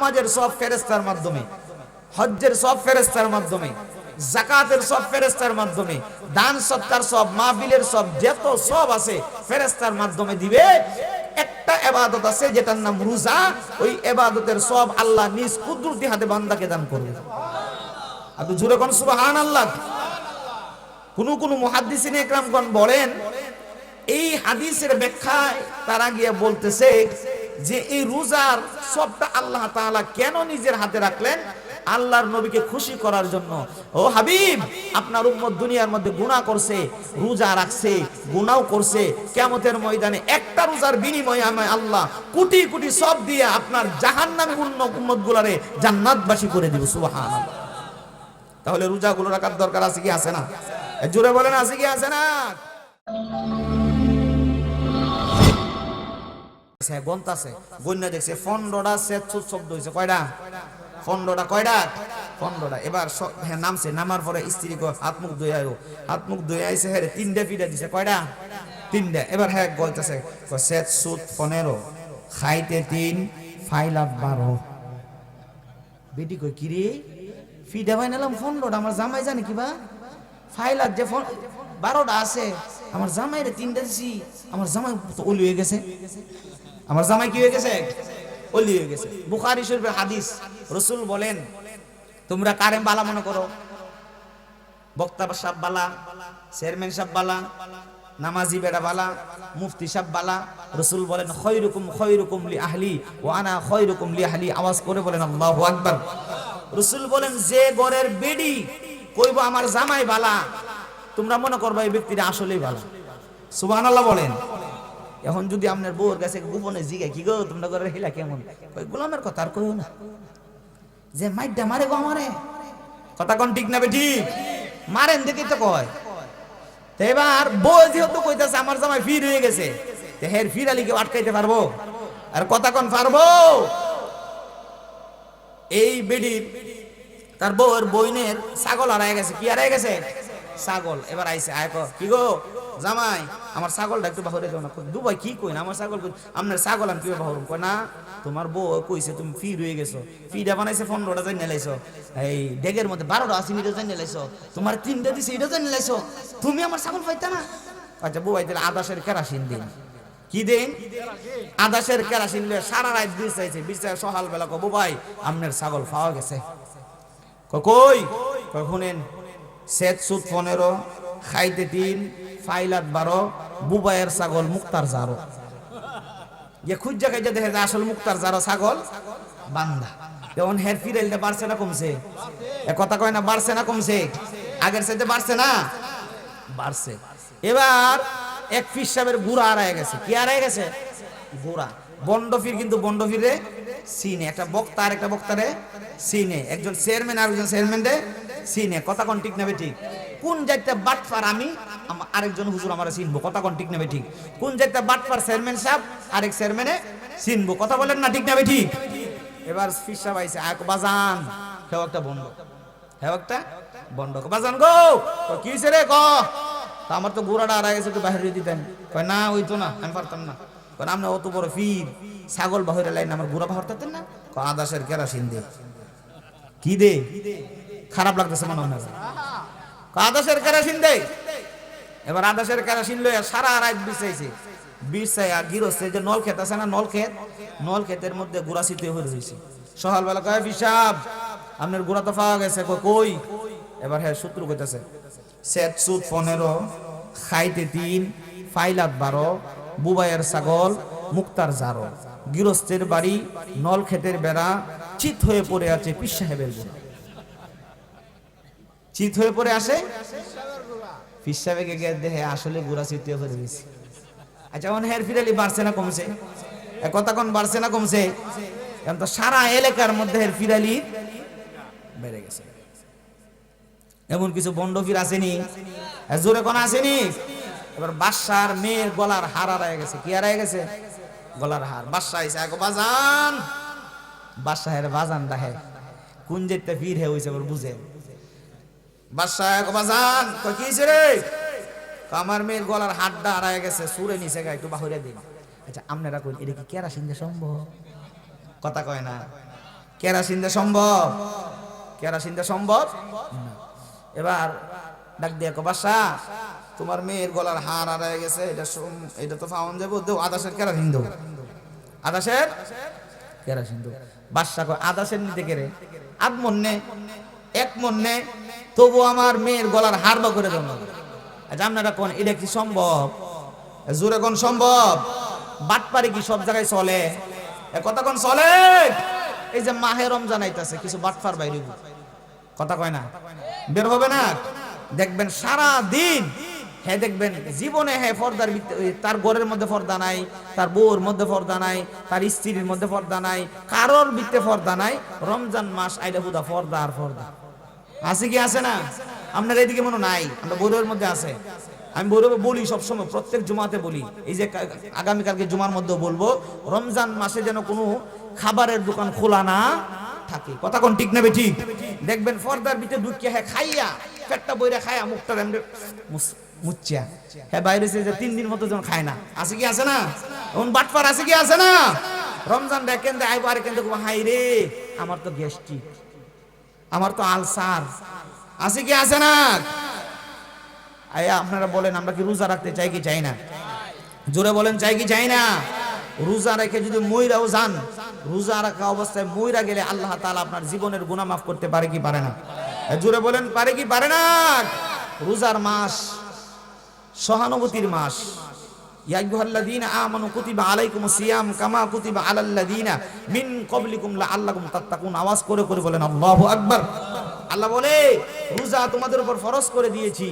নামাজের সব ফেরেশতার মাধ্যমে, হজ্জের সব ফেরেশতার মাধ্যমে, যাকাতের সব ফেরেশতার মাধ্যমে, দান সৎকার সব, মাহফিলের সব, যত সব আছে ফেরেশতার মাধ্যমে দিবে। একটা ইবাদত আছে যেটার নাম রোজা, ওই ইবাদতের সব আল্লাহ নিজ কুদরতি হাতে বান্দাকে দান করবে। আপনি জোরে কোন সুবহানাল্লাহ। কোন মুহাদ্দিসিনে ইকরামগণ বলেন, এই হাদিসের ব্যাখ্যায় তারা গিয়ে বলতেছে যে এই রোজার সবটা আল্লাহ তাআলা কেন নিজের হাতে রাখলেন? আল্লাহর নবীকে খুশি করার জন্য। ও হাবিব, আপনার উম্মত দুনিয়ার মধ্যে গুনাহ করছে, রোজা রাখছে, গুনাহও করছে, কিয়ামতের ময়দানে একটা রোজার বিনিময়ে আমি আল্লাহ কোটি কোটি সব দিয়ে আপনার জাহান্নামী উম্মতগুলোরে জান্নাতবাসী করে দিব। সুবহানাল্লাহ। তাহলে রোজাগুলো রাখার দরকার আছে কি আছে না? জোরে বলেন, আছে কি আছে না? গন্তাছে গন্যা দেখছে 15টা সেতসুত শব্দ হইছে। কয়টা? 15টা। কয়টা? 15টা। এবার হ্যাঁ নামছে, নামার পরে স্ত্রী হাত মুখ ধুয়ে আয়ো, হাত মুখ ধুয়ে আইছে, হ্যাঁ 3টে পিঠা দিছে। কয়টা? 3টে। এবার হ্যাঁ বলতেছে সেতসুত 15, খাইতে 3, ফাইলাত 12। বেটি কই কি রে, ফিডা বানালাম 15টা, আমার জামাই জানে কিবা ফাইলাত যে 12টা আছে, আমার জামাইরে 3টে দিছি, আমার জামাই তো ওলি হয়ে গেছে। আমার জামাই কি হয়ে গেছে? ওলি হয়ে গেছে। বুখারী শরীফের হাদিস, রাসূল বলেন, তোমরা কারে বালা মনে করো? বক্তা সাহেব বালা, চেয়ারম্যান সাহেব বালা, নামাজি বেড়া বালা, মুফতি সাহেব বালা? রাসূল বলেন, খয়রুকুম লি আহলি ওয়া আনা খয়রুকুম লি আহলি। আওয়াজ করে বলেন আল্লাহু আকবার। রাসূল বলেন, যে ঘরের বেডি কইবো আমার জামাই বালা, তোমরা মনে করবা এই ব্যক্তিটা আসলেই ভালো। সুবহানাল্লাহ বলেন। এখন যদি আপনার বউর কাছে গোপনে জিজ্ঞাসা, কি গো তোমরা ঘরের হিলা কেমন? কই গোলামের কথা আর কইও না, যে মাইডা মারে গো আমারে। কথা কোন ঠিক না বেটি? মারেন দেখি তো কয়। তো এবার বউ যেহেতু কইতাছে আমার জামাই ফির হয়ে গেছে, তো হের ফির আলী কেউ আটকাইতে পারবো? আর কথা কোন পারবো? এই বেডির তার বউর বইনের ছাগল হারায় গেছে। কি হারায় গেছে? ছাগল। এবার আইছে, আয় কি গো জামাই, আমার ছাগলটা একটু বাহরে যাও না। দুবাই কি কই না, আমার ছাগল কই, আপনার ছাগল আমি কিভাবে বাহরুম? কয় না, তোমার বউ কইছে তুমি ফির হয়ে গেছো, ফিটা বানাইছে 15টা জানি লাইছো, এই ডেগের মধ্যে 12টা আছে মিটা জানি লাইছো, তোমার 3টে দিছে এটা জানি লাইছো, তুমি আমার ছাগল পাইতা না? আচ্ছা বউ আইতে আদাসের কেরাসিন দিন। কি দিন? আদাসের কেরাসিন লয়ে সারা রাত বিচাইছে, বিচার সকাল বেলা কো ভাই আপনার ছাগল পাওয়া গেছে। কই কই শুনেন, সেতসুত 15, খাইতে 3, ফাইলাত 12, বুবাইয়ের ছাগল মুক্তার জারো। ইয়ে খুঁজা খাইজা দেখে যে আসল মুক্তার জারো ছাগল বান্দা। যেমন হের ফিরাইলটা বাড়ছে না কমছে? এ কথা কয় না, বাড়ছে না কমছে? আগের সাথে বাড়ছে না? বাড়ছে। এবার এক ফির সাহেবের গুড়া হারায় গেছে। কি হারায় গেছে? গুড়া। বন্ডফির কিন্তু বন্ডফিরে সিনে, একটা বক্তা আর একটা বক্তারে সিনে, একজন চেয়ারম্যান আর একজন চেয়ারম্যানরে সিনে। কথা কোন ঠিক নেবে ঠিক? কোন যাইতে বাটফার আমি, আরেকজন হুজুর আমারে চিনবো। কথা কোন ঠিক নেবে ঠিক? কোন যাইতে বাটফার চেয়ারম্যান সাহেব আরেক চেয়ারম্যানে চিনবো। কথা বলেন না ঠিক নেবে ঠিক? এবার ফির সাহেব আইছে, আয় বাজান, হেও একটা বন্ড, হেও একটা বন্ড, বাজান গো কি হইছে রে? ক আমার তো গুড়াটা হারায় গেছে, একটু বাইরে দিতেন। কয় না ওই তো না, আমি পারতাম না। কারণ আপনি অত বড় ফির, ছাগল বাহিরে লাইন আমার গুড়া বাহরতেন না? আদাসের কেরাসিন দে। কি দে? খারাপ লাগতেছে মনে হয়, আদাসের কেরাসিন দে। এবার আদাসের কেরাসিন লইয়া সারা রাত বিছাইছে, বিছাইয়া গিরস্তে যে নল ক্ষেত আছে না, নল ক্ষেত, নল ক্ষেতের মধ্যে গুড়া ছিটিয়ে হয়ে রয়েছে। সকালবেলা কয় পিসাব আপনার গুড়া তো পাওয়া গেছে। কই? এবার হ্যাঁ সূত্র কইতাছে, সেতসুত 15, খাইতে 3, ফাইলাত 12, বুবাইয়ের ছাগল মুক্তার জারো, গৃহস্থের বাড়ি, নল ক্ষেতের বেড়া, চিত হয়ে পড়ে আছে পীর সাহেবের গুড়া। চিত হয়ে পড়ে আসে পীর সাহেবকে গিয়ে দেখে আসলে গুড়া ছিটিয়ে পড়ে গেছে। আচ্ছা এখন হের ফিরালি বাড়ছে না কমছে? কথা কোন বাড়ছে না কমছে? এখন তো সারা এলাকার মধ্যে হের ফিরালি বেড়ে গেছে। এমন কিছু বন্ডফির আসেনি? জোরে কোন আসেনি? এবার বাদশার মেয়ের গলার হার হারায় গেছে। কি হারায় গেছে? গলার হার। বাদশা আইছে, আগে বাজান, বাদশাহের বাজান ডাহে কোন যেতে ফির হে হইছে বুঝে। বাদশা আগে বাজান, কই কি হইছে রে? আমার মেয়ের গলার হারটা হারায় গেছে, সুরে নিছে, গা একটু বাহিরে দিন। আচ্ছা আপনারা কই এটা কি কেরাসিন দিয়ে সম্ভব? কথা কয় না। কেরাসিন দিয়ে সম্ভব? কেরাসিন দিয়ে সম্ভব না। এবার ডাক দিয়ে বাসা, তোমার মেয়ের গলার হার হারায় গেছে, এটা তো পাওয়া যাবো, দেও আদাসের কেরাসিন দেবো, আদাসের কেরাসিন দেবো। বাদশা কয় আদাসের নিতে কেড়ে আধ মন নে, এক মন নে, তবু আমার মেয়ের গলার হার বা করে দেবো। আচ্ছা আপনারা কোন এটা কি সম্ভব? জোরে কোন সম্ভব? বাটপারি কি সব জায়গায় চলে? কথা কোন চলে? এই যে মাহে রমজান আইতাছে, কিছু বাটপার বাইরে কথা কয় না, বের হবে না? দেখবেন সারা দিন হ্যাঁ, দেখবেন জীবনে হ্যাঁ পর্দার তার ঘরের মধ্যে পর্দা নাই, তার বউর মধ্যে পর্দা নাই, তার স্ত্রীর মধ্যে পর্দা নাই, কারোর ভিতরে পর্দা নাই। রমজান মাস আইলে হুদা পর্দা আর পর্দা। আছে কি আছে না? আপনার এইদিকে মনে নাই, আমরা বউরের মধ্যে আছে। আমি বউরে বলি সবসময়, প্রত্যেক জুমাতে বলি, এই যে আগামীকালকে জুমার মধ্যে বলবো, রমজান মাসে যেন কোনো খাবারের দোকান খোলা না থাকে। কথা কোন ঠিক নেবে? ঠিক। দেখবেন পর্দার ভিতরে ঢুকিয়া হ্যাঁ খাইয়া পেটটা বইরা খায়া মুখটা এমনি মুচ্ছা হ্যাঁ বাইরে যে 3 দিন মতো যেন খায় না। আছে কি আছে না? এমন বাটপার আছে কি আছে না? রমজান দেখেন আইবার কেন দেখবো, হাই রে আমার তো গ্যাস্ট্রিক, আমার তো আলসার। আছে কি আছে না? আয়া আপনারা বলেন আমরা কি রোজা রাখতে চাই কি চাই না? জোরে বলেন চাই কি চাই না? রোজা রেখে যদি মইরাও যান, রোজা রাখা অবস্থায় মইরা গেলে আল্লাহ তাআলা আপনার জীবনের গুনাহ মাফ করতে পারে কি পারে না? জোরে বলেন পারে কি পারে না? রোজার মাস সহানুভূতির মাস। ইয়া আইয়ুহাল্লাযীনা আমানু কুতিবা আলাইকুমুস সিয়াম কামা কুতিবা আলাল্লাযীনা মিন ক্বাবলিকুম লাআল্লাকুম তাত্তাকুন। আওয়াজ করে করে বলেন আল্লাহু আকবার। আল্লাহ বলে রোজা তোমাদের উপর ফরজ করে দিয়েছি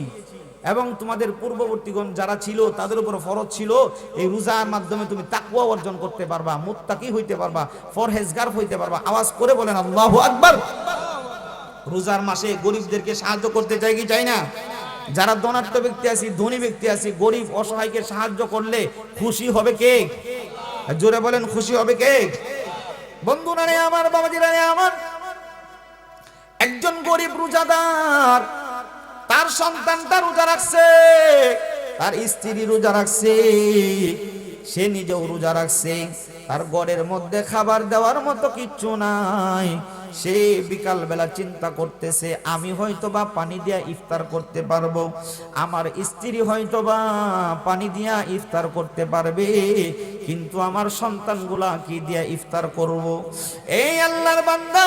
এবং তোমাদের পূর্ববর্তীগণ যারা ছিল তাদের উপর ফরজ ছিল। এই রোজার মাধ্যমে তুমি তাকওয়া অর্জন করতে পারবা, মুত্তাকি হইতে পারবা, পরহেজগার হইতে পারবা। আওয়াজ করে বলেন আল্লাহু আকবার। রোজার মাসে গরিবদেরকে সাহায্য করতে চাই কি চাই না? যারা ধনাঢ্য ব্যক্তি আছে, ধনী ব্যক্তি আছে, গরিব অসহায়কে সাহায্য করলে খুশি হবে কে? জোরে বলেন খুশি হবে কে? বন্ধুরা রে আমার, বাবাজিরা রে আমার, একজন গরিব রোজাদার, তার সন্তানটা রোজা রাখছে, তার স্ত্রী রোজা রাখছে, সে নিজেও রোজা রাখছে, তার ঘরের মধ্যে খাবার দেওয়ার মতো কিচ্ছু নাই। সে বিকাল বেলা চিন্তা করতেছে আমি হয়তোবা পানি দিয়া ইফতার করতে পারবো, আমার স্ত্রী হয়তোবা পানি দিয়া ইফতার করতে পারবে, কিন্তু আমার সন্তানগুলা কি দিয়া ইফতার করব? এই আল্লাহর বান্দা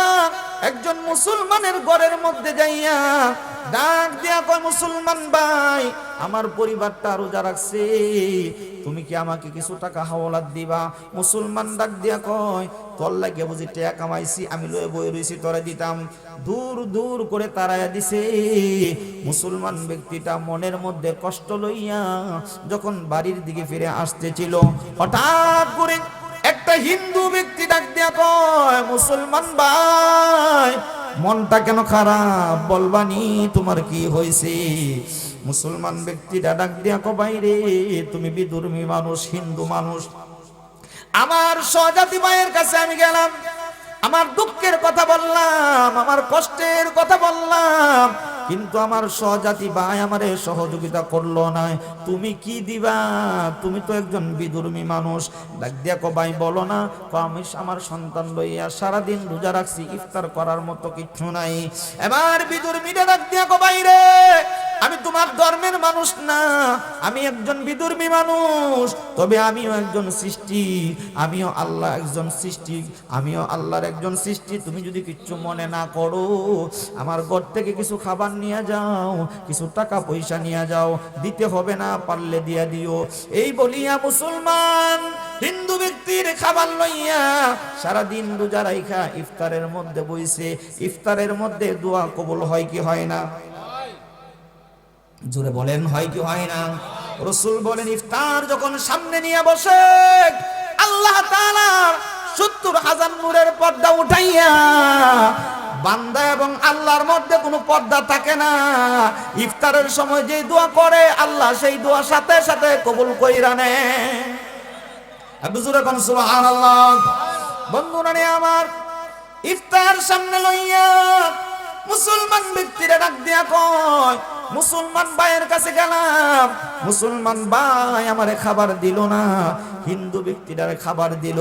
একজন মুসলমানের ঘরের মধ্যে যাইয়া ডাক দিয়া কয়, মুসলমান ভাই আমার পরিবারটা রোজা রাখছে, তুমি কি আমাকে কিছু টাকা হাওলাত দিবা? মুসলমান ডাক দিয়া কয়, তোর লাগে বুঝি টাকা কামাইছি, আমি লয়ে বই রইছি তোরে দিতাম। দূর দূর করে তাড়াইয়া দিছে। মুসলমান ব্যক্তিটা মনের মধ্যে কষ্ট লইয়া যখন বাড়ির দিকে ফিরে আসতেছিল, হঠাৎ করে একটা হিন্দু ব্যক্তি ডাক দিয়া কয়, মুসলমান ভাই মনটা কেন খারাপ, বলবানি তোমার কি হয়েছে? মুসলমান ব্যক্তিটা ডাক দিয়া কয়, বাইরে তুমি বিধর্মী মানুষ, হিন্দু মানুষ, আমার স্বজাতি ভাইয়ের কাছে আমি গেলাম, আমার দুঃখের কথা বললাম, আমার কষ্টের কথা বললাম, কিন্তু আমার স্বজাতি ভাই আমারে সহযোগিতা করলো না। তুমি কি দিবা? তুমি তো একজন বিধর্মী মানুষ। ডাক দিয়া কো, ভাই বলো না। আমি আমার সন্তান লইয়া সারাদিন রোজা রাখছি, ইফতার করার মতো কিচ্ছু নাই। এবার বিধর্মীটা ডাক দিয়া কো, ভাই রে আমি তোমার ধর্মের মানুষ না, আমি একজন বিধর্মী মানুষ, তবে আমিও একজন সৃষ্টি, আমিও আল্লাহ একজন সৃষ্টি, আমিও আল্লাহর একজন সৃষ্টি। তুমি যদি কিচ্ছু মনে না করো, আমার ঘর থেকে কিছু খাবার নিয়ে যাও, কিছু টাকা পয়সা নিয়ে যাও, দিতে হবে না, পারলে দিয়া দিও। এই বলিয়া মুসলমান হিন্দু ব্যক্তির খাবার লইয়া সারাদিন রোজা রাইখা ইফতারের মধ্যে বইছে। ইফতারের মধ্যে দোয়া কবুল হয় কি হয় না? জোরে বলেন হয় কি হয় না? রাসূল বলেন, ইফতার যখন সামনে নিয়ে বসে আল্লাহ তাআলা ৭০,০০০ নূরের পর্দা উঠাইয়া, বান্দা এবং আল্লাহর মধ্যে কোনো পর্দা থাকে না। ইফতারের সময় যে দোয়া করে আল্লাহ সেই দোয়া সাথে সাথে কবুল কইরা নেয়। আবু জোরে কোন সুবহানাল্লাহ। বন্ধুরা আমার, ইফতার সামনে লইয়া মুসলমান ব্যক্তিরা ডাক দিয়া কয়, মুসলমান ভাইয়ের কাছে গেলাম, মুসলমান ভাই আমারে খাবার দিল না, হিন্দু ব্যক্তিটার খাবার দিল।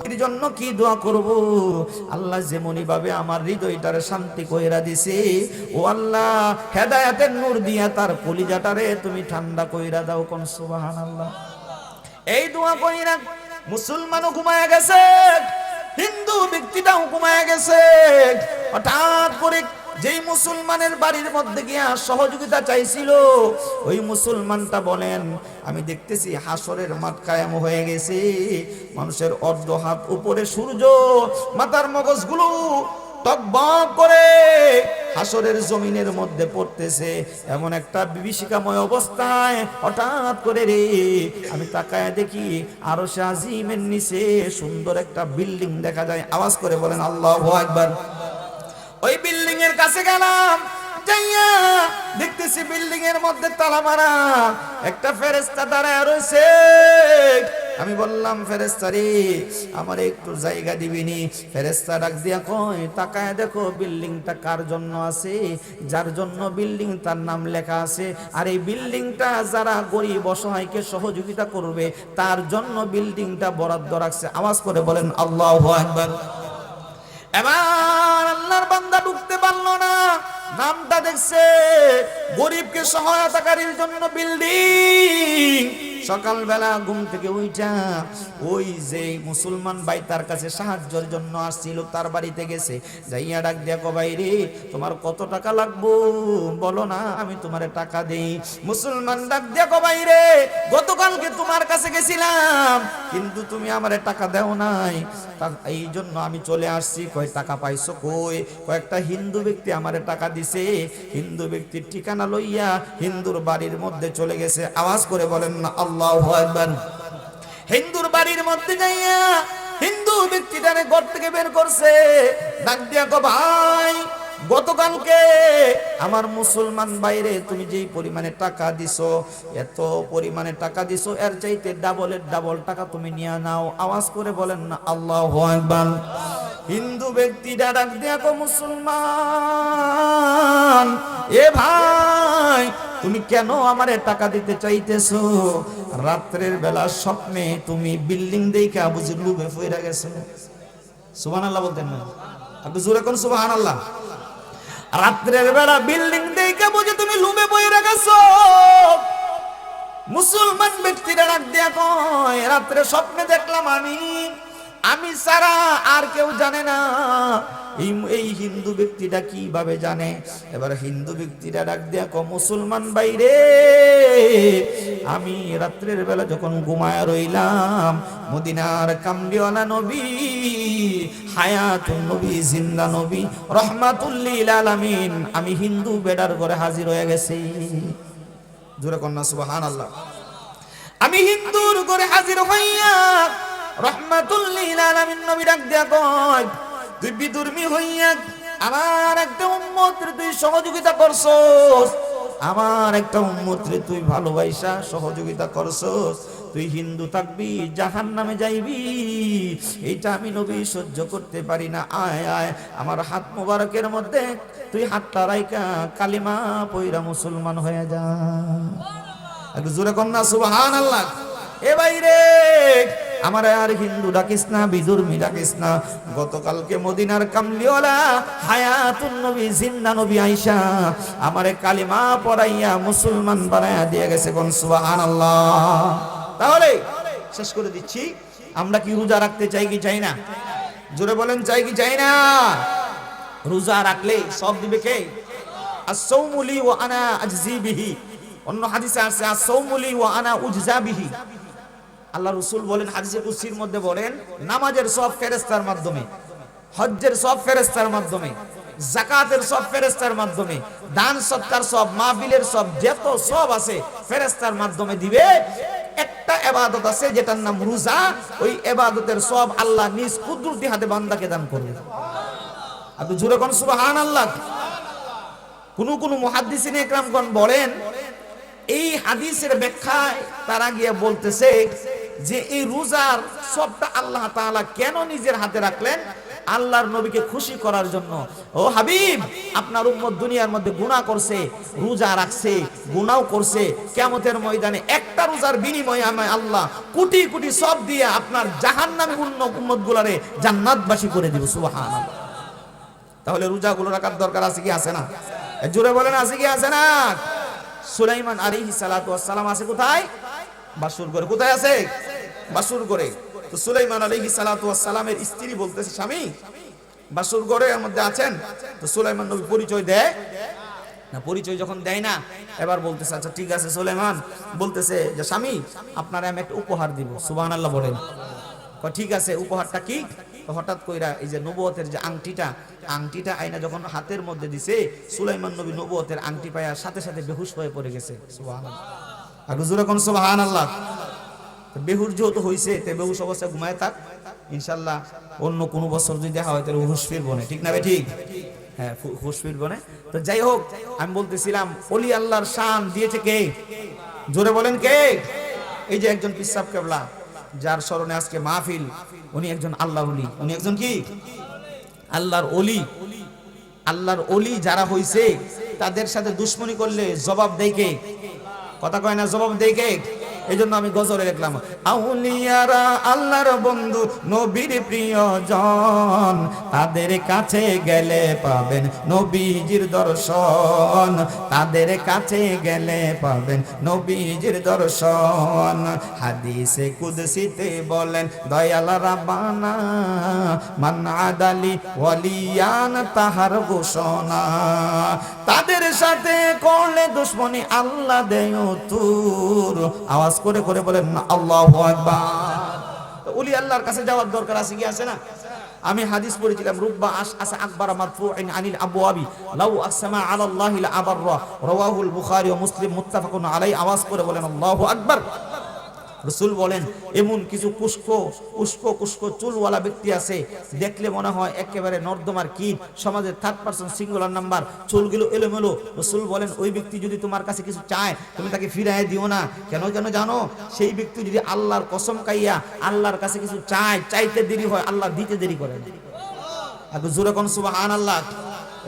এর জন্য কি দোয়া করব? আল্লাহ যেমনই ভাবে আমার হৃদয়টারে শান্তি কইরা দিছে, ও আল্লাহ হেদায়েতের নূর দিয়া তার কলিজাটারে তুমি ঠান্ডা কইরা দাও। কোন সুবহানাল্লাহ। এই দোয়া কইরা মুসলমানও ঘুমায় গেছে, হিন্দু ব্যক্তিটাও ঘুমায় গেছে। হঠাৎ করে যেই মুসলমানের বাড়ির মধ্যে গিয়া সহযোগিতা চাইছিল, ওই মুসলমানটা বলেন, আমি দেখতেছি হাসরের মাঠ কায়েম হয়ে গেছে, মানুষের অর্ধ হাত উপরে সূর্য, মাথার মগজগুলো টকবক করে হাসরের জমিনের মধ্যে পড়তেছে। এমন একটা বিভীষিকাময় অবস্থায় হঠাৎ করে রে আমি তাকায় দেখি আরশে আজিমের নিচে সুন্দর একটা বিল্ডিং দেখা যায়। আওয়াজ করে বলেন আল্লাহু আকবার। ওই বিল্ডিং এর কাছে গেলাম, যাইয়া দেখতেছি বিল্ডিং এর মধ্যে তালা মারা, একটা ফেরেশতা দাঁড়ায় রয়েছে। আমি বললাম, ফেরেশতা রে আমার একটু জায়গা দিবিনি? ফেরেশতা ডাক দিয়া কয়, তাকায় দেখো বিল্ডিংটা কার জন্য আছে, যার জন্য বিল্ডিং তার নাম লেখা আছে। আর এই বিল্ডিংটা যারা গরিব অসহায়কে সহযোগিতা করবে তার জন্য বিল্ডিংটা বরাদ্দ রাখছে। আওয়াজ করে বলেন আল্লাহু আকবার। এবার আল্লাহর বান্দা ঢুকতে পারলো না, নামটা দেখছে গরিবকে সহায়তাকারীর জন্য বিল্ডিং। সকালবেলা ঘুম থেকে উঠা ওই যে মুসলমান ভাই তার কাছে সাহায্যের জন্য আসছিল তার বাড়িতে গেছে, যাইয়া ডাক দিয়া কো ভাই রে তোমার কত টাকা লাগবো বলো না, আমি তোমারে টাকা দেই। মুসলমান ডাক দিয়া কো ভাই রে গতকালকে তোমার কাছে গেছিলাম কিন্তু তুমি আমারে টাকা দাও নাই, এই জন্য আমি চলে আসছি। কয় টাকা পাইছো কই? কয়েকটা হিন্দু ব্যক্তি আমারে টাকা দিছে। হিন্দু ব্যক্তির ঠিকানা লইয়া হিন্দুর বাড়ির মধ্যে চলে গেছে। আওয়াজ করে বলেন না আল্লাহু আকবার। হিন্দুর বাড়ির মধ্যে যাইয়া হিন্দু ব্যক্তিটারে ঘর থেকে বের করছে, ডাক দিয়া কো ভাই গতকালকে আমার মুসলমান বাইরে তুমি যেই পরিমাণে টাকা দিছো, এত পরিমাণে টাকা দিছো, এর চাইতে ডাবলের ডাবল টাকা তুমি নিয়ে নাও। আওয়াজ করে বলেন না আল্লাহু আকবার। হিন্দু ব্যক্তিটা ডাক দিয়া কো মুসলমান, এ ভাই তুমি কেন আমারে টাকা দিতে চাইতেছো? রাত্রের বেলা স্বপ্নে তুমি বিল্ডিং দেখে বুঝি লুভে পইরা গেছো। সুবহানাল্লাহ বলতেন না? আপনি জোরে কোন সুবহানাল্লাহ। রাত্রের বেলা বিল্ডিং দেখে বুঝি তুমি লুভে পইরা গেছো। মুসলমান ব্যক্তিরা ডাক দিয়া কয়, রাত্রে স্বপ্নে দেখলাম আমি ছাড়া আর কেউ জানে না। এই হিন্দু ব্যক্তিটা কিভাবে জানে? এবার হিন্দু ব্যক্তিটা ডাক দিয়া কয়, মুসলমান বাইরে আমি রাত্রের বেলা যখন ঘুমায় রইলাম, মদিনার কামলিওয়ালা নবী, হায়াতুন নবী, জিন্দা নবী, রহমাতুল লিল আলামিন, আমি হিন্দু বেডার ঘরে হাজির হয়ে গেছি। জোরে কন্যা সুবহানাল্লাহ। আমি হিন্দুর ঘরে হাজির হইয়া রহমাতুল লিল আলামিন নবী ডাক দিয়া কয়, তুই বিধর্মী হইয়া আমার একটা উম্মতের তুই সহযোগিতা করছস, আমার একটা উম্মতরে তুই ভালোবাসা সহযোগিতা করছস, তুই হিন্দু থাকবি জাহান্নামে যাইবি, এইটা আমি নবী সহ্য করতে পারি না। আয় আয় আমার হাত মোবারকের মধ্যে তুই হাতটা রাইকা কালিমা পয়রা মুসলমান হয়ে যা। একটু জোরে কন্যা সুবহানাল্লাহ। এ বাইরে আমার আর হিন্দু ডাকিস না, বিধর্মী ডাকিস না। গতকালকে মদিনার কামলিওয়ালা হায়াতুন নবী, জিন্দা নবী আয়েশা আমারে কালিমা পড়াইয়া মুসলমান বানায়া দিয়ে গেছে। কোন সুবহানাল্লাহ। তাহলে শেষ করে দিচ্ছি, আমরা কি রোজা রাখতে চাই কি চাই না? জোরে বলেন চাই কি চাই না? রোজা রাখলে সব দিবে কে? আস-সাওমু লি ওয়া আনা আজজি বিহি। অন্য হাদিসে আছে আস-সাওমু লি ওয়া আনা উজজা বিহি। আল্লাহ রাসূল বলেন, হাদিসে কুদসির মধ্যে বলেন, নামাজের সব ফেরেশতার মাধ্যমে, হজ্জের সব ফেরেশতার মাধ্যমে, যাকাতের সব ফেরেশতার মাধ্যমে, দান সৎকার সব, মাহফিলের সব, যত সব আছে ফেরেশতার মাধ্যমে দিবে। একটা ইবাদত আছে যেটার নাম রোজা, ওই ইবাদতের সব আল্লাহ নিজ কুদরতি হাতে বান্দাকে দান করবে। আপনি জোরে কোন সুবহানাল্লাহ। কোন মুহাদ্দিসিনে ইকরামগণ বলেন, এই হাদিসের ব্যাখ্যায় তারা গিয়ে বলতেছে যে এই রোজার সবটা আল্লাহ তাআলা কেন নিজের হাতে রাখলেন? আল্লাহর নবীকে খুশি করার জন্য। ও হাবিব, আপনার উম্মত দুনিয়ার মধ্যে গুনাহ করছে, রোজা রাখছে, গুনাও করছে, কিয়ামতের ময়দানে একটা রোজার বিনিময়ে আমি আল্লাহ কোটি কোটি সওয়াব দিয়ে আপনার জাহান্নামী উম্মতগুলোরে জান্নাতবাসী করে দিব। সুবহানাল্লাহ। তাহলে রোজাগুলো রাখার দরকার আছে কি আছে না? জোরে বলেন আছে কি আছে না? সুলাইমান আলাইহিস সালাতু ওয়াস সালাম আছে কোথায়? বাসুর ঘরে। কোথায় আছে? বাসুর ঘরে। তো সুলাইমান আলাইহিস সালাতু ওয়াস সালামের স্ত্রী বলতেছে, স্বামী বাসুর ঘরের মধ্যে আছেন। তো সুলাইমান নবী পরিচয় দেয় না। পরিচয় যখন দেয় না, এবার বলতেছে, আচ্ছা ঠিক আছে সুলাইমান, বলতেছে যে স্বামী আপনারা আমি একটা উপহার দিব। সুবহানাল্লাহ বলেন। ঠিক আছে, উপহারটা কি? তো হঠাৎ কইরা এই যে নবুয়তের যে আংটিটা আইনা যখন হাতের মধ্যে দিছে, সুলাইমান নবী নবুয়তের আংটি পায়া সাথে সাথে বেহুশ হয়ে পড়ে গেছে। সুবহানাল্লাহ। আর হুজুরে কোন সুবহানাল্লাহ। বেহুশ যেহেতু হইছে, তে বেহুশ অবস্থায় ঘুমায় থাক, ইনশাআল্লাহ অন্য কোনো বছর যদি দেখা হয় তাহলে হুশ ফিরবো না। ঠিক না বে ঠিক? হ্যাঁ, হুশ ফিরবো না। তো যাই হোক, আমি বলতেছিলাম ওলি আল্লাহর শান দিয়েছে কে? জোরে বলেন কে? এই যে একজন পিসাব কেবলা, যার স্মরণে আজকে মাহফিল, উনি একজন আল্লাহর ওলি। উনি একজন কি? আল্লাহর ওলি। আল্লাহর ওলি যারা হইছে তাদের সাথে দুশ্মনী করলে জবাব দেয় কে? কথা কয় না, জবাব দেয় কে? এই জন্য আমি গজলে লিখলাম, আউলিয়ারা আল্লাহর বন্ধু, নবীর প্রিয়জন, তাদের কাছে গেলে পাবেন নবীজির দর্শন, তাদের কাছে গেলে পাবেন নবীজির দর্শন। হাদিসে কুদসিতে বলেন দয়াল রাব্বানা, মান আদালি ওয়ালিয়ান তাহার ঘোষণা, তাদের সাথে করলে দুশ্মনী আল্লাহ দেয় তুর। আওয়াজ করে করে বলেন না আল্লাহু আকবার। ওলি আল্লাহর কাছে যাওয়ার দরকার আছে কি আছে না? আমি হাদিস পড়েছিলাম, রুব্বা আসা আকবার মারফুউন আনিল আবওয়াবি লাউ আকসামা আলা আল্লাহি লা আবাররা, রাওয়াহুল বুখারী ও মুসলিম মুত্তাফাকুন আলাইহি। আওয়াজ করে বলেন আল্লাহু আকবার। রাসূল বলেন, এমন কিছু কুষ্ক চুলওয়ালা ব্যক্তি আছে, দেখলে মনে হয় একেবারে নর্দমার কীট, সমাজের থার্ড পারসন সিঙ্গুলার নাম্বার, চুলগুলো এলোমেলো। রাসূল বলেন, ওই ব্যক্তি যদি তোমার কাছে কিছু চায় তুমি তাকে ফিরায় দিও না। কেন জানো? সেই ব্যক্তি যদি আল্লাহর কসম খাইয়া আল্লাহর কাছে কিছু চাইতে দেরি হয়, আল্লাহ দিতে দেরি করেন। আগে জোরে কোন সুবহানাল্লাহ।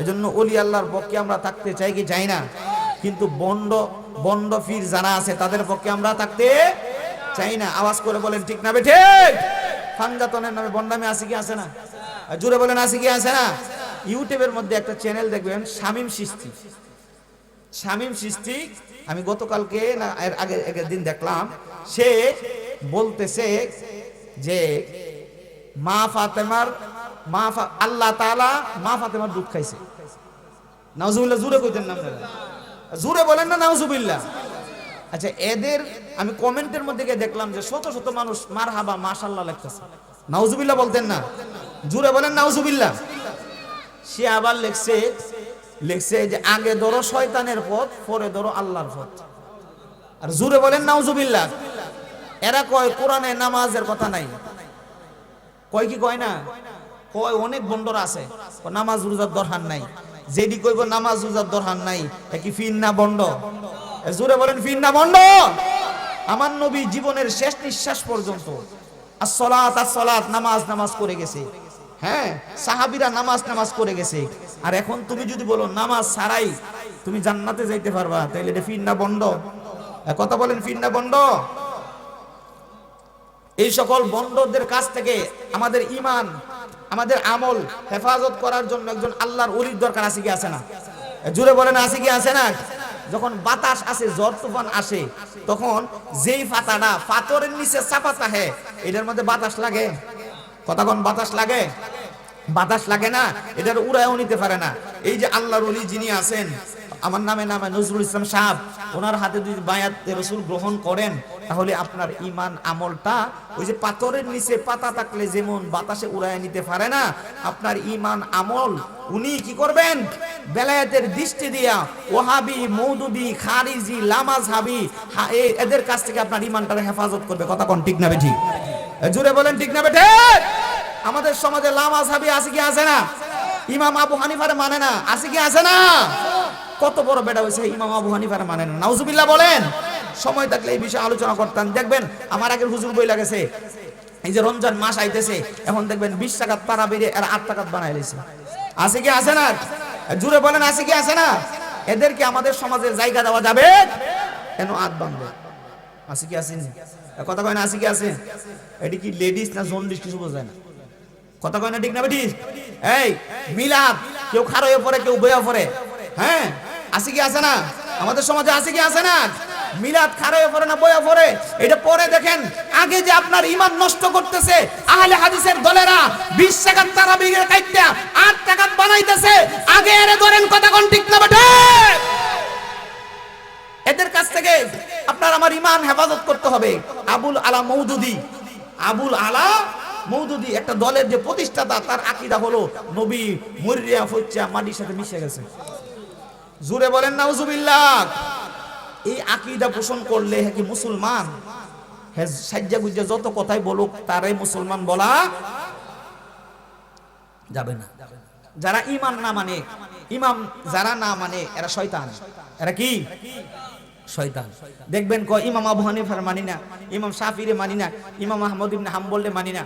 এজন্য ওলি আল্লাহর পক্ষে আমরা থাকতে চাই কি চাই না? কিন্তু বন্ড ফির যারা আছে তাদের পক্ষে আমরা থাকতে চাই না। আওয়াজ করে বলেন ঠিক না বে ঠিক? ফানজাতনের নামে বন্ডামি আছে কি আছে না? জোরে বলেন আছে কি আছে না? ইউটিউবের মধ্যে একটা চ্যানেল দেখবেন, শামীম চিশতি। আমি গতকালকে না এর আগের দিন দেখলাম, সে বলতেছে যে আল্লাহ তাআলা মা ফাতেমার দুধ খাইছে। নাউজুবিল্লাহ। জোরে কইতেন না আপনারা? জোরে বলেন না নাউজুবিল্লাহ। আচ্ছা, এদের আমি কমেন্টের মধ্যে গিয়ে দেখলাম যে শত শত মানুষ মারহাবা মাশাআল্লাহ লিখতেছে। নাউজুবিল্লাহ বলতেন না? জোরে বলেন নাউজুবিল্লাহ। সে আবার লিখছে যে আগে ধরো শয়তানের পথ, পরে ধরো আল্লাহর পথ। আর জোরে বলেন নাউজুবিল্লাহ। এরা কয় কোরআনে নামাজের কথা নাই। কয় কি কয় না? কয় অনেক বন্ডরা আছে, নামাজ রোজার দরকার নাই। যেদি কইব নামাজ রোজার দরকার নাই, কি ফিন না বন্ড? জোরে বলেন ফিন না বন্ড? আমার নবী জীবনের শেষ নিঃশ্বাস পর্যন্ত আসসালাত নামাজ করে গেছে। হ্যাঁ, সাহাবীরা নামাজ করে গেছে। আর এখন তুমি যদি বলো নামাজ ছাড়াই তুমি জান্নাতে যাইতে পারবা, তাহলে এটা ফিন না বন্ড? কথা বলেন ফিন না বন্ড? এই সকল বন্ডদের কাছ থেকে আমাদের ঈমান, আমাদের আমল হেফাজত করার জন্য একজন আল্লাহর ওলির দরকার আছে কি আছে না? জোরে বলেন আছে কি আছে না? যখন বাতাস আসে, ঝড় তুফান আসে, তখন যেই পাতাটা পাথরের নিচে চাপা থাকে, এটার মধ্যে বাতাস লাগে? কথা কোন বাতাস লাগে? বাতাস লাগে না, এটার উড়ায়ও নিতে পারে না। এই যে আল্লাহর ওলি যিনি আছেন, আমার নামে নজরুল ইসলাম সাহেব, ওনার হাতে যদি বায়াত রাসূল গ্রহণ করেন, তাহলে আপনার ঈমান আমলটা ওই যে পাথরের নিচে পাতা থাকলে যেমন বাতাসে উড়ায় নিতে পারে না, আপনার ঈমান আমল উনি কি করবেন? বেলায়েতের দৃষ্টি দিয়া ওয়াহাবি, মওদুদি, খারিজি, লামাযহাবি এদের কাছ থেকে আপনার ঈমানটাকে হেফাজত করবে। কথা কোন ঠিক না বেঠিক? জোরে বলেন ঠিক না বেঠিক? আমাদের সমাজে লামাযহাবি আছে কি আছে না? ইমাম আবু হানিফার মানে না, আছে কি আছে না? কত বড় বেটা হয়েছে, ইমাম আবু হানিফার মানে না। নাউজুবিল্লাহ বলেন। সময় থাকলে এই বিষয়ে আলোচনা করতাম। দেখবেন আমার আগের হুজুর বই লাগেছে, এই যে রমজান মাস আইতেছে, এখন দেখবেন 20 টাকাত পারা বেরিয়ে এরা 8 টাকাত বানাই লেছে। আছে কি আছে না? জুড়ে বলেন আছে কি আছে না? এদেরকে আমাদের সমাজে জায়গা দেওয়া যাবে কেন? আত বাঁধবে। আছে কি আছে? কথা কয় না আছে কি আছে? এটি কি লেডিস না জন্ডিস কিছু বোঝায় না। কথা কয় না ঠিক না বেটি? এই মিলাদ কেউ খাড়া হয়ে পড়ে, কেউ বইয়া পড়ে। হ্যাঁ আছে কি আছে না? আমাদের সমাজে আছে কি আছে না? মিলাদ খাড়া হয়ে পড়ে না বইয়া পড়ে? এটা পরে দেখেন। আগে যে আপনার ঈমান নষ্ট করতেছে আহলে হাদিসের দলেরা 20 টাকার তারাবির কাইটা 8 টাকা বানাইতেছে। আগে এরে ধরেন, কথা কোন ঠিক না বেটি? এদের কাছ থেকে আপনার আমার ঈমান হেফাজত করতে হবে। আবুল আলা মওদুদি একটা দলের যে প্রতিষ্ঠাতা, তার আকীদা হলো নবী মরিয়া ফচ্চা মাটির সাথে মিশে গেছে। জুড়ে বলেন নাউজুবিল্লাহ। এই আকীদা পোষণ করলে কি মুসলমান? হ্যাঁ, সাজ্জা গুজ্জা যত কথাই বলুক তারাই মুসলমান বলা যাবে না। যারা ঈমান না মানে, ইমাম যারা না মানে, এরা শয়তান। এরা কি? শয়তান। দেখবেন কয় ইমাম আবু হানিফার মানি না, ইমাম শাফিরে মানি না, ইমাম আহমদ ইবনে হাম্বলরে মানি না।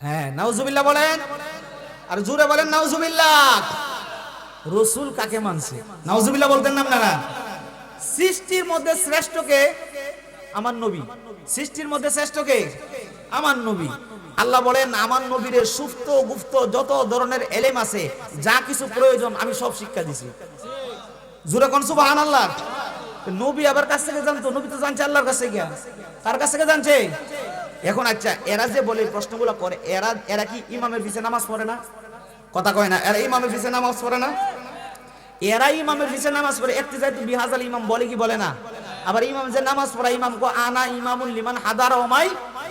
হ্যাঁ নাউজুবিল্লাহ বলেন, আর জোরে বলেন নাউজুবিল্লাহ। রাসূল কাকে মানছে? নাউজুবিল্লাহ বলতেন না আপনারা? সৃষ্টির মধ্যে শ্রেষ্ঠকে? আমার নবী। সৃষ্টির মধ্যে শ্রেষ্ঠকে? আমার নবী। আল্লাহ বলেন আমার নবীর সুপ্ত গুপ্ত যত ধরনের এলেম আছে, যা কিছু প্রয়োজন আমি সব শিক্ষা দিছি। জোরে কোন সুবহানাল্লাহ। নবী আবার কাছ থেকে জানতো? নবী তো জানছে আল্লাহর কাছে গিয়া। কার কাছ থেকে জানছে? এখন আচ্ছা, এরা যে বলে প্রশ্নগুলো করে, এরা কি ইমামের পিছে নামাজ পড়ে না? কথা কয় না? এরা ইমামের পিছে নামাজ পড়ে না? এরা ইমামের পিছে নামাজ পড়ে। ইক্তিজাতু বিহাজাল ইমাম বলে কি বলে না? আবার ইমাম যে নামাজ পড়া, ইমাম কো আনা ইমামুল লিমান হাদারা ওয়া মাই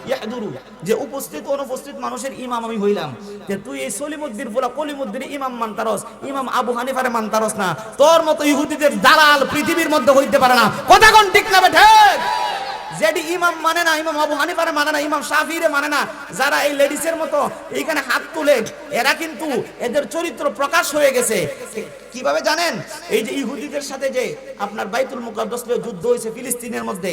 ইয়াহদুরু, যে উপস্থিত অনুপস্থিত মানুষের ইমাম আমি হইলাম। যে তুই এই সলিমুদ্দিন বলা কলিমুদ্দিন ইমাম মানতারস, ইমাম আবু হানিফারে মানতারস না। তোর মতো ইহুদিদের দালাল পৃথিবীর মধ্যে হইতে পারে না। কথা কোন ঠিক না বেঠে? যেটি ইমাম মানে না, ইমাম আবু হানিফারে মানে না, ইমাম শাফিরে মানে না, যারা এই লেডিসের মতো এইখানে হাত তুলে, এরা কিন্তু এদের চরিত্র প্রকাশ হয়ে গেছে। কিভাবে জানেন? এই যে ইহুদিদের সাথে যে আপনার বাইতুল মুকাদ্দাস নিয়ে যুদ্ধ হয়েছে ফিলিস্তিনের মধ্যে,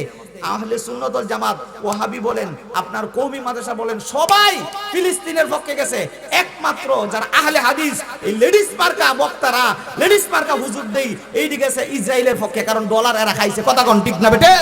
আহলে সুন্নাত ওয়াল জামাত, ওয়াহাবি বলেন, আপনার কওমি মাদ্রাসা বলেন, সবাই ফিলিস্তিনের পক্ষে গেছে। একমাত্র যারা আহলে হাদিস, এই লেডিস মার্কা বক্তারা, লেডিস মার্কা হুজুর দেই, এইদিকে গেছে ইসরায়েলের পক্ষে, কারণ ডলার এরা খাইছে। কথা কোন ঠিক না বেটে?